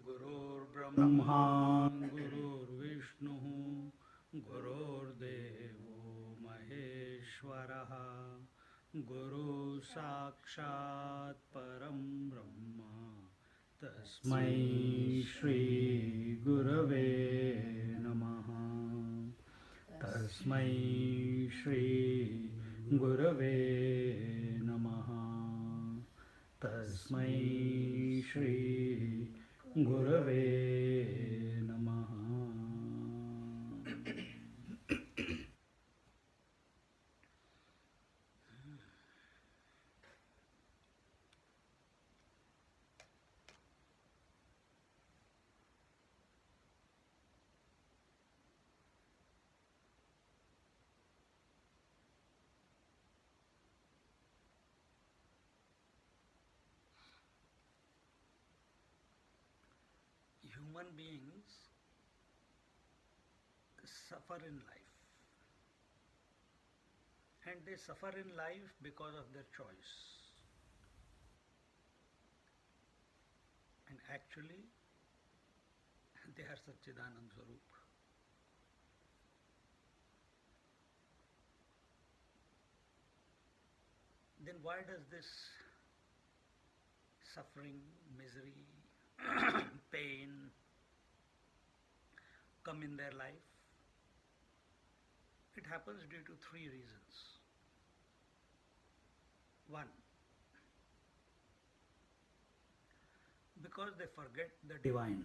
गुरुर्ब्रह्मा गुरुर्विष्णुः गुरुर्देवो महेश्वरः गुरु साक्षात् परं ब्रह्म तस्मै श्री गुरवे नमः तस्मै श्री गुरवे नमः तस्मै श्री गुरवे नमः। Human beings suffer in life, and they suffer in life because of their choice. And actually, they are Satchidanand Swarup. Then why does this suffering, misery, pain come in their life? It happens due to three reasons. One, because they forget the divine.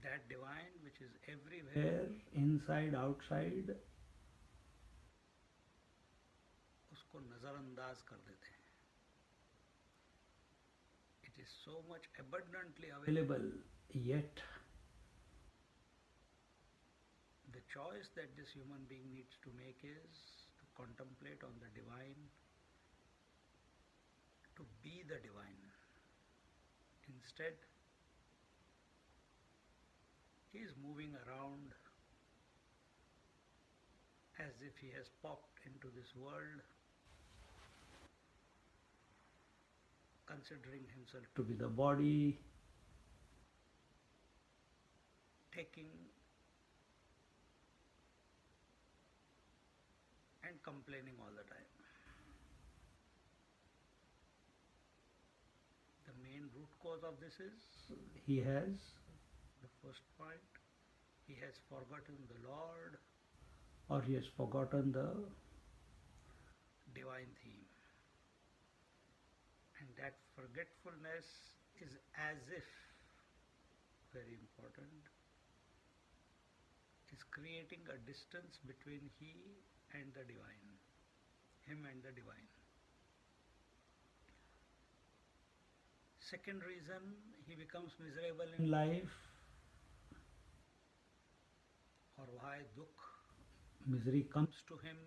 That divine which is everywhere, inside, outside, उसको नजरअंदाज कर देते हैं. It is so much abundantly available, yet the choice that this human being needs to make is to contemplate on the divine, to be the divine. Instead, he is moving around as if he has popped into this world, considering himself to be the body, taking and complaining all the time. The main root cause of this is he has, the first point, he has forgotten the Lord, or he has forgotten the divine theme. And that forgetfulness is as if, very important, is creating a distance between he and the divine, him and the divine. Second reason he becomes miserable in life, or why dukh, misery comes to him,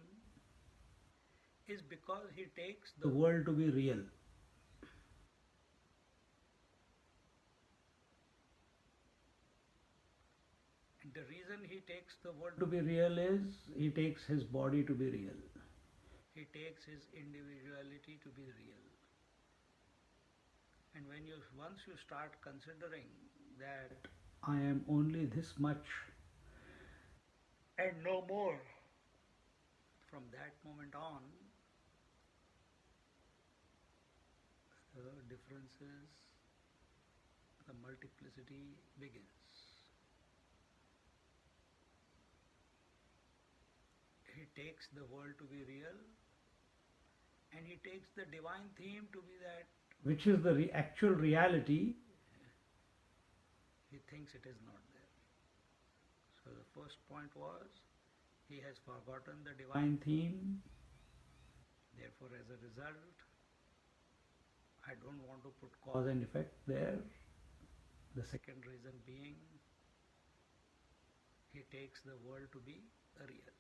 is because he takes the world to be real. And the reason he takes the world to be real is he takes his body to be real. He takes his individuality to be real. And once you start considering that I am only this much and no more, from that moment on, the differences, the multiplicity begins. He takes the world to be real, and he takes the divine theme to be that which is the actual reality. He thinks it is not there. So So the first point was he has forgotten the divine theme. Therefore, as a result, I don't want to put cause and effect there. The second reason being he takes the world to be real.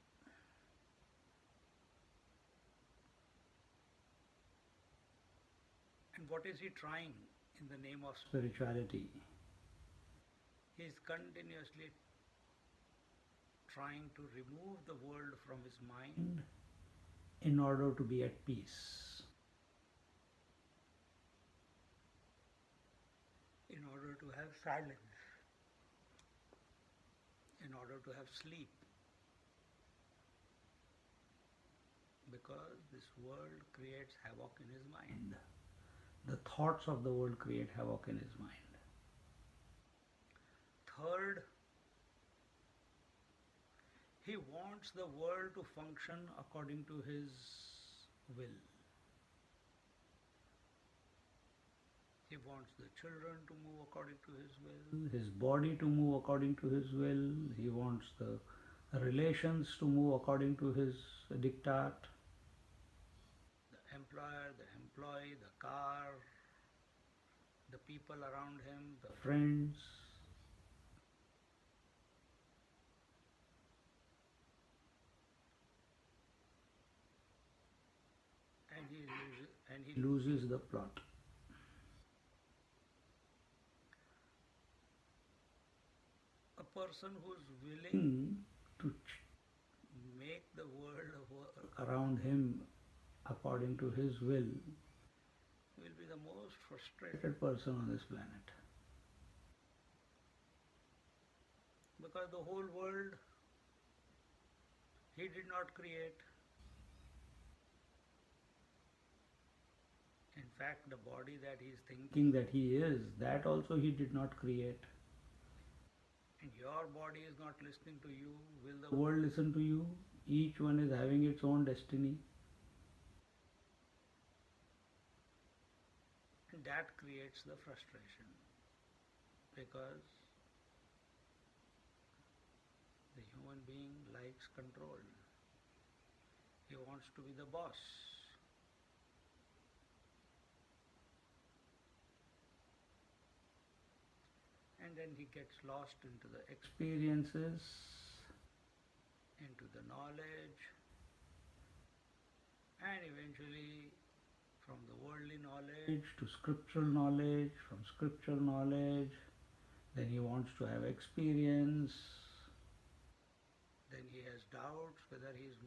And what is he trying in the name of spirituality? He is continuously trying to remove the world from his mind in order to be at peace, in order to have silence, in order to have sleep. Because this world creates havoc in his mind. The thoughts of the world create havoc in his mind. Third, he wants the world to function according to his will. He wants the children to move according to his will, his body to move according to his will, he wants the relations to move according to his diktat, the employer, the employee, the car, the people around him, the friends. And he loses the plot. A person who is willing to make the world work around him according to his will be the most frustrated person on this planet. Because the whole world he did not create. In fact, the body that he is thinking that he is, that also he did not create. And your body is not listening to you. Will the world listen to you? Each one is having its own destiny. And that creates the frustration. Because the human being likes control. He wants to be the boss. And then he gets lost into the experiences, into the knowledge, and eventually from the worldly knowledge to scriptural knowledge, from scriptural knowledge, then he wants to have experience, then he has doubts whether he is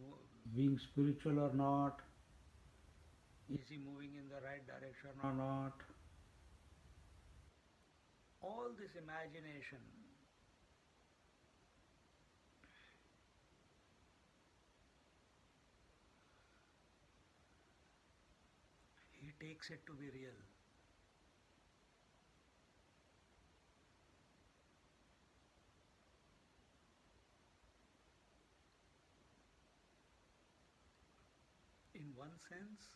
being spiritual or not, is he moving in the right direction or not. All this imagination he takes it to be real. In one sense,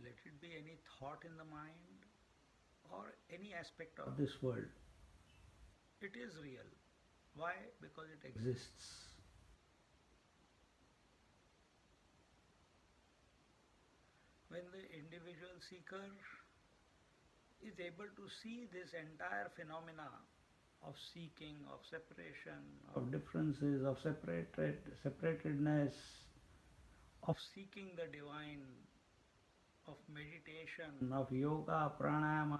let it be any thought in the mind or any aspect of this world, it is real. Why? Because it exists. When the individual seeker is able to see this entire phenomena of seeking, of separation, of differences, of separatedness, of seeking the divine, of meditation, of yoga, pranayama,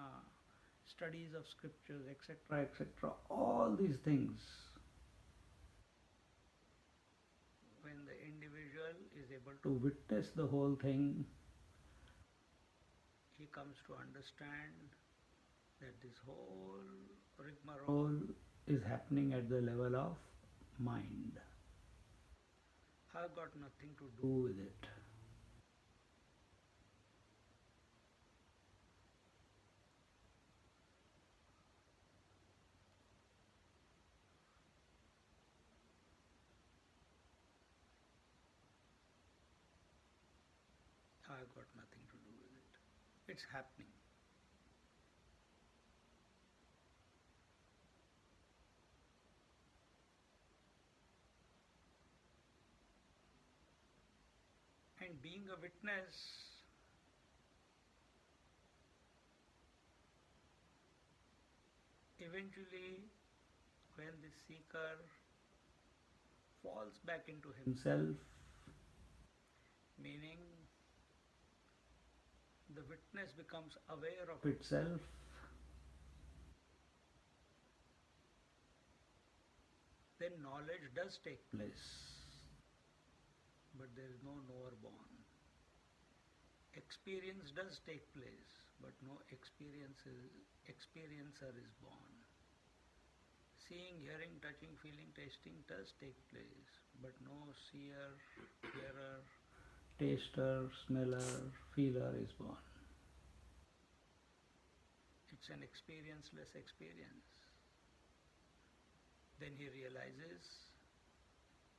studies of scriptures, etc., etc., all these things, when the individual is able to witness the whole thing, he comes to understand that this whole rigmarole is happening at the level of mind. I've got nothing to do with it. I've got nothing to do with it. It's happening. And being a witness, eventually, when the seeker falls back into himself, meaning the witness becomes aware of itself, then knowledge does take place, but there is no knower born. Experience does take place, but no experiencer is born. Seeing, hearing, touching, feeling, tasting does take place, but no seer, hearer, taster, smeller, feeler is born. It's an experienceless experience. Then he realizes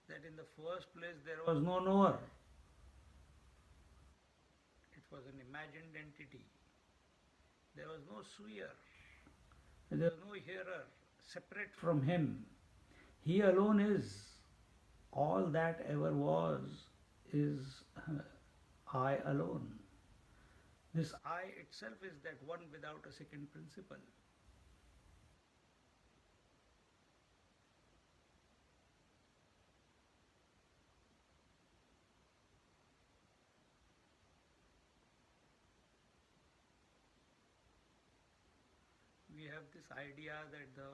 that in the first place there was no knower. It was an imagined entity. There was no seer. There was no hearer separate from him. He alone is. All that ever was is I alone. This I itself is that one without a second principle. We have this idea that the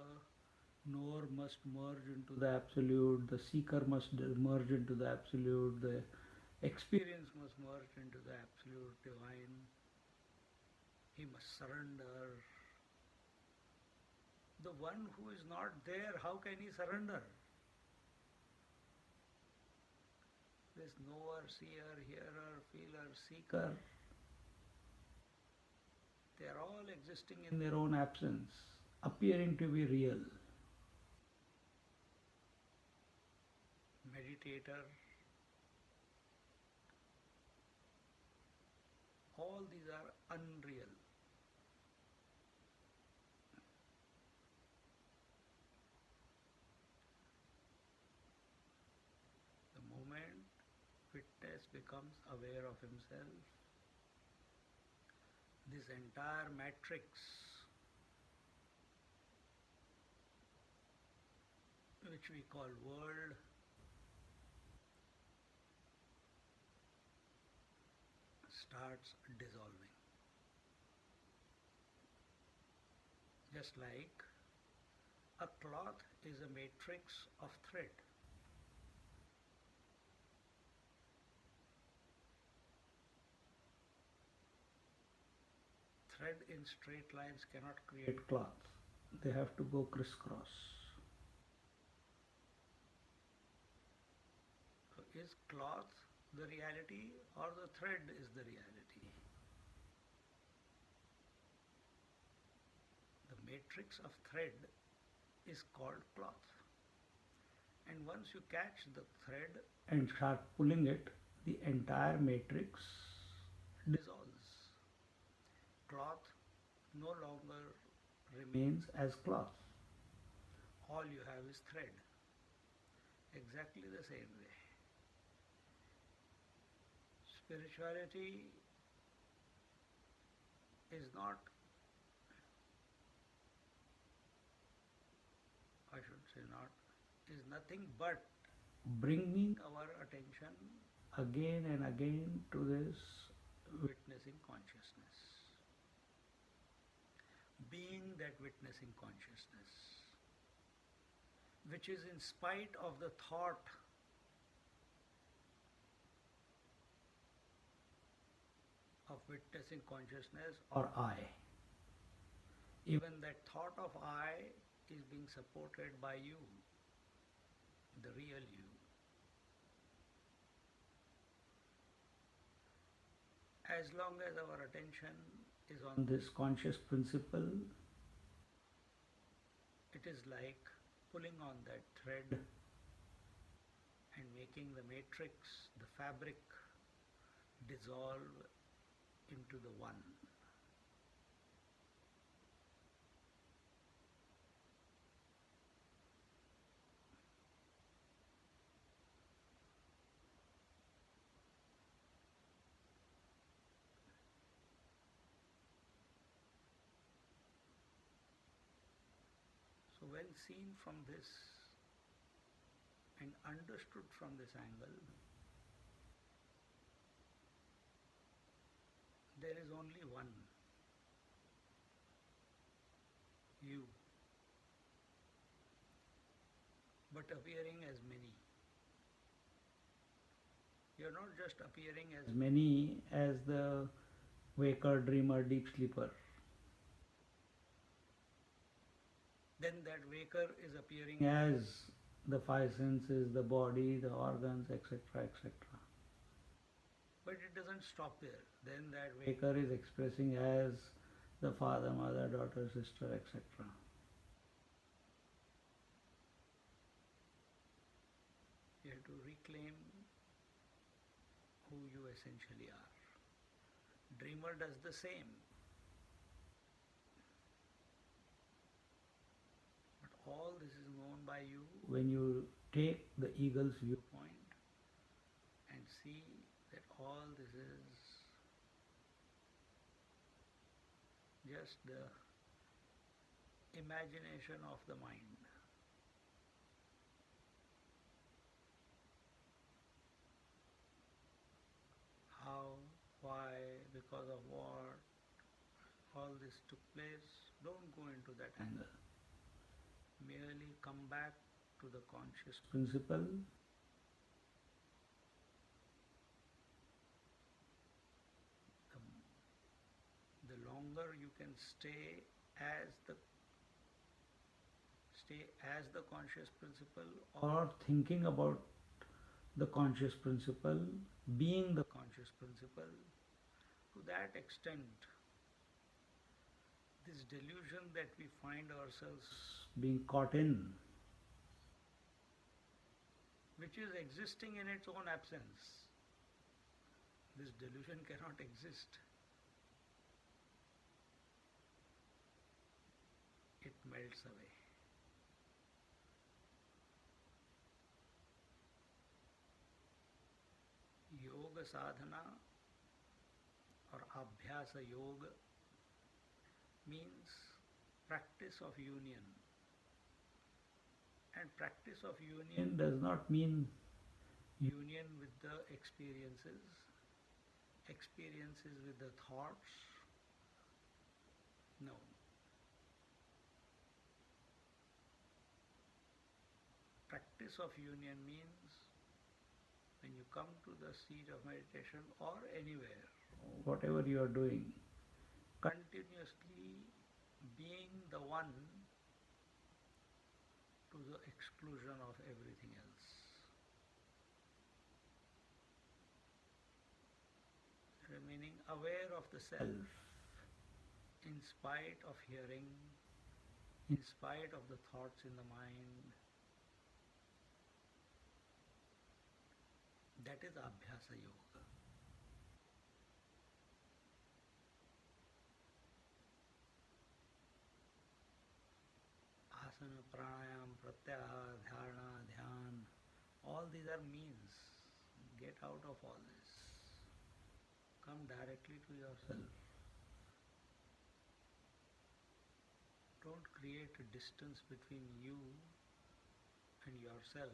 knower must merge into the absolute, the seeker must merge into the absolute, the experience must merge into the absolute divine. He must surrender. The one who is not there, how can he surrender? This knower, seer, hearer, feeler, seeker, they are all existing in their own absence, appearing to be real. Meditator, all these are unreal. The moment witness becomes aware of himself, this entire matrix which we call world starts dissolving. Just like a cloth is a matrix of thread. Thread in straight lines cannot create cloth. They have to go crisscross. So is cloth the reality or the thread is the reality? The matrix of thread is called cloth. And once you catch the thread and start pulling it, the entire matrix dissolves. Cloth no longer remains as cloth. All you have is thread. Exactly the same way. Spirituality is not, I should say not, is nothing but bringing our attention again and again to this witnessing consciousness. Being that witnessing consciousness, which is in spite of the thought of witnessing consciousness or I. Even that thought of I is being supported by you, the real you. As long as our attention is on this conscious principle, it is like pulling on that thread and making the matrix, the fabric, dissolve into the one. when seen from this and understood from this angle, there is only one, you, but appearing as many. You're not just appearing as many as the waker, dreamer, deep sleeper. Then that waker is appearing as the five senses, the body, the organs, etc., etc. But it doesn't stop there. Then that waker is expressing as the father, mother, daughter, sister, etc. You have to reclaim who you essentially are. Dreamer does the same. But all this is known by you when you take the eagle's viewpoint and see that all this is just the imagination of the mind. How, why, because of what all this took place, don't go into that angle. Merely come back to the conscious principle. The longer you can stay as the conscious principle, or thinking about the conscious principle, being the conscious principle, to that extent, this delusion that we find ourselves being caught in, which is existing in its own absence, this delusion cannot exist. It melts away. Yoga sadhana or abhyasa yoga means practice of union. And practice of union does not mean union with the experiences with the thoughts. No. Practice of union means when you come to the seat of meditation or anywhere, whatever you are doing, continuously being the one to the exclusion of everything else. Remaining aware of the self in spite of hearing, in spite of the thoughts in the mind. That is Abhyasa Yoga. Asana, pranayam, pratyahara, dharana, dhyan, all these are means. Get out of all this. Come directly to yourself. Don't create a distance between you and yourself.